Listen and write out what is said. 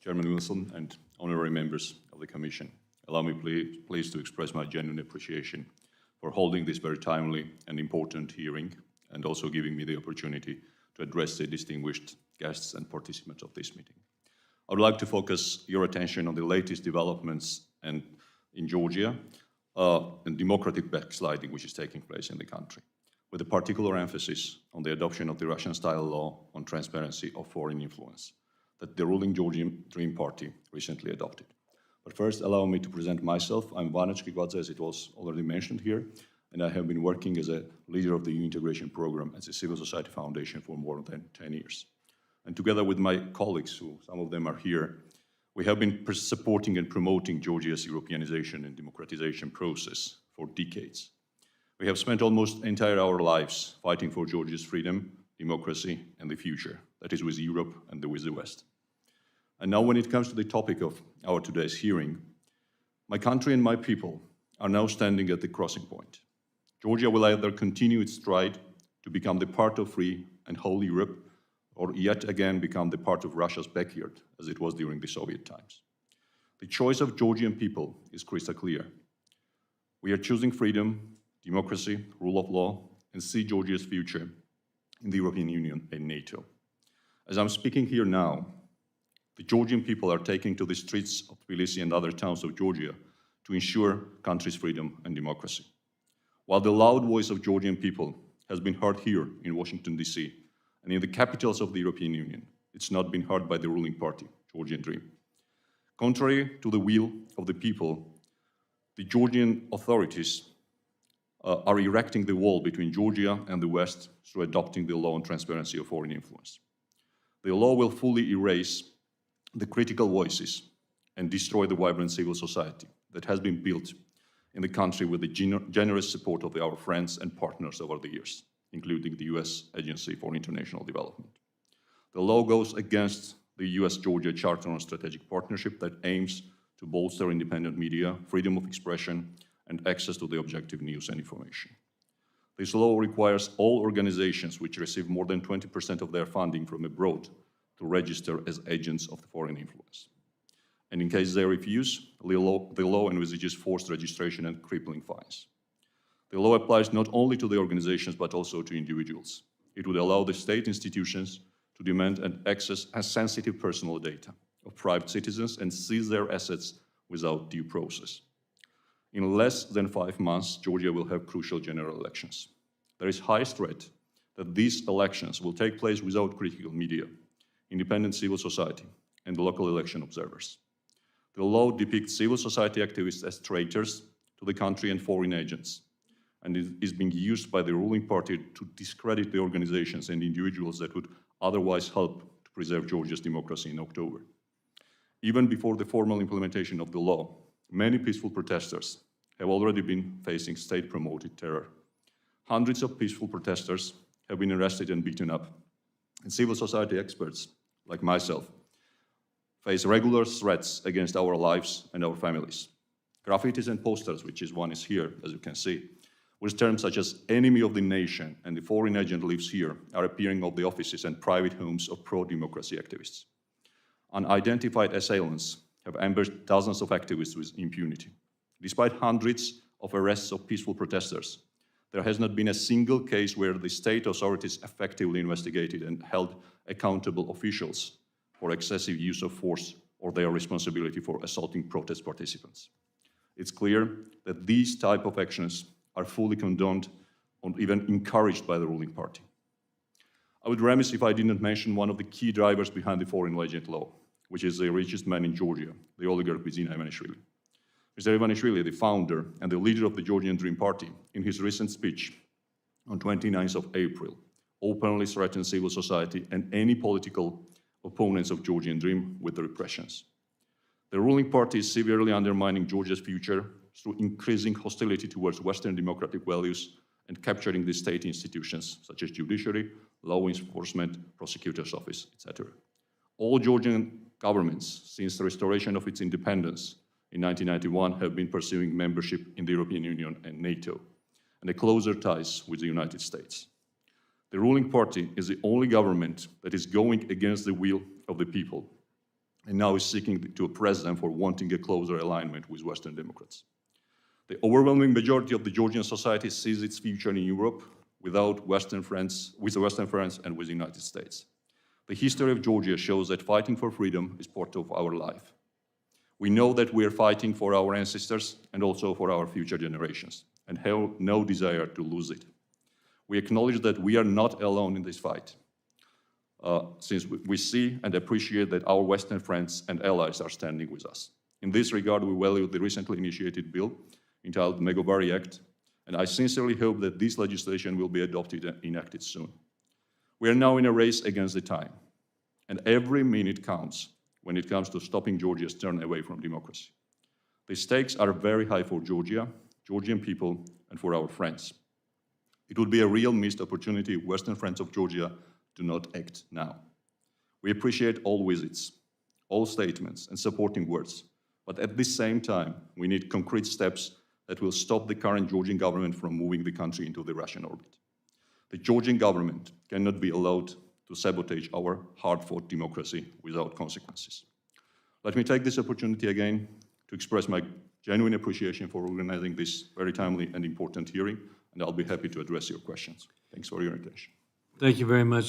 Chairman Wilson and honorary members of the Commission. Allow me please to express my genuine appreciation for holding this very timely and important hearing and also giving me the opportunity to address the distinguished guests and participants of this meeting. I would like to focus your attention on the latest developments in Georgia and democratic backsliding which is taking place in the country, with a particular emphasis on the adoption of the Russian-style law on transparency of foreign influence that the ruling Georgian Dream Party recently adopted. But first, allow me to present myself. I'm Vano Chkhikvadze, as it was already mentioned here, and I have been working as a leader of the EU integration program at the Civil Society Foundation for more than 10 years. And together with my colleagues, who some of them are here, we have been supporting and promoting Georgia's Europeanization and democratization process for decades. We have spent almost entire our lives fighting for Georgia's freedom, democracy, and the future, that is with Europe and with the West. And now when it comes to the topic of our today's hearing, my country and my people are now standing at the crossing point. Georgia will either continue its stride to become the part of free and whole Europe, or yet again become the part of Russia's backyard, as it was during the Soviet times. The choice of Georgian people is crystal clear. We are choosing freedom, democracy, rule of law, and see Georgia's future in the European Union and NATO. As I'm speaking here now, the Georgian people are taking to the streets of Tbilisi and other towns of Georgia to ensure country's freedom and democracy. While the loud voice of Georgian people has been heard here in Washington, D.C., and in the capitals of the European Union, it's not been heard by the ruling party, Georgian Dream. Contrary to the will of the people, the Georgian authorities are erecting the wall between Georgia and the West through adopting the law on transparency of foreign influence. The law will fully erase the critical voices and destroy the vibrant civil society that has been built in the country with the generous support of our friends and partners over the years, including the US Agency for International Development. The law goes against the US-Georgia Charter on Strategic Partnership that aims to bolster independent media, freedom of expression, and access to the objective news and information. This law requires all organizations which receive more than 20% of their funding from abroad to register as agents of the foreign influence. And in case they refuse, the law envisages forced registration and crippling fines. The law applies not only to the organizations, but also to individuals. It would allow the state institutions to demand and access sensitive personal data of private citizens and seize their assets without due process. In less than 5 months, Georgia will have crucial general elections. There is high threat that these elections will take place without critical media, independent civil society, and local election observers. The law depicts civil society activists as traitors to the country and foreign agents, and it is being used by the ruling party to discredit the organizations and individuals that would otherwise help to preserve Georgia's democracy in October. Even before the formal implementation of the law, many peaceful protesters have already been facing state-promoted terror. Hundreds of peaceful protesters have been arrested and beaten up, and civil society experts, like myself, face regular threats against our lives and our families. Graffitis and posters, which is one is here, as you can see, with terms such as enemy of the nation and the foreign agent lives here, are appearing on the offices and private homes of pro-democracy activists. Unidentified assailants have ambushed dozens of activists with impunity. Despite hundreds of arrests of peaceful protesters, there has not been a single case where the state authorities effectively investigated and held accountable officials for excessive use of force or their responsibility for assaulting protest participants. It's clear that these type of actions are fully condoned or even encouraged by the ruling party. I would be remiss if I didn't mention one of the key drivers behind the foreign agent law, which is the richest man in Georgia, the oligarch Ivanishvili. Mr. Ivanishvili, the founder and the leader of the Georgian Dream Party, in his recent speech on 29th of April, openly threatened civil society and any political opponents of Georgian Dream with the repressions. The ruling party is severely undermining Georgia's future through increasing hostility towards Western democratic values and capturing the state institutions such as judiciary, law enforcement, prosecutor's office, etc. All Georgian governments, since the restoration of its independence in 1991, have been pursuing membership in the European Union and NATO, and closer ties with the United States. The ruling party is the only government that is going against the will of the people and now is seeking to oppress them for wanting a closer alignment with Western democrats. The overwhelming majority of the Georgian society sees its future in Europe with Western friends and with the United States. The history of Georgia shows that fighting for freedom is part of our life. We know that we are fighting for our ancestors and also for our future generations, and have no desire to lose it. We acknowledge that we are not alone in this fight, since we see and appreciate that our Western friends and allies are standing with us. In this regard, we value the recently initiated bill entitled Megovari Act, and I sincerely hope that this legislation will be adopted and enacted soon. We are now in a race against the time, and every minute counts when it comes to stopping Georgia's turn away from democracy. The stakes are very high for Georgia, Georgian people, and for our friends. It would be a real missed opportunity if Western friends of Georgia do not act now. We appreciate all visits, all statements, and supporting words, but at the same time, we need concrete steps that will stop the current Georgian government from moving the country into the Russian orbit. The Georgian government cannot be allowed to sabotage our hard-fought democracy without consequences. Let me take this opportunity again to express my genuine appreciation for organizing this very timely and important hearing, and I'll be happy to address your questions. Thanks for your attention. Thank you very much,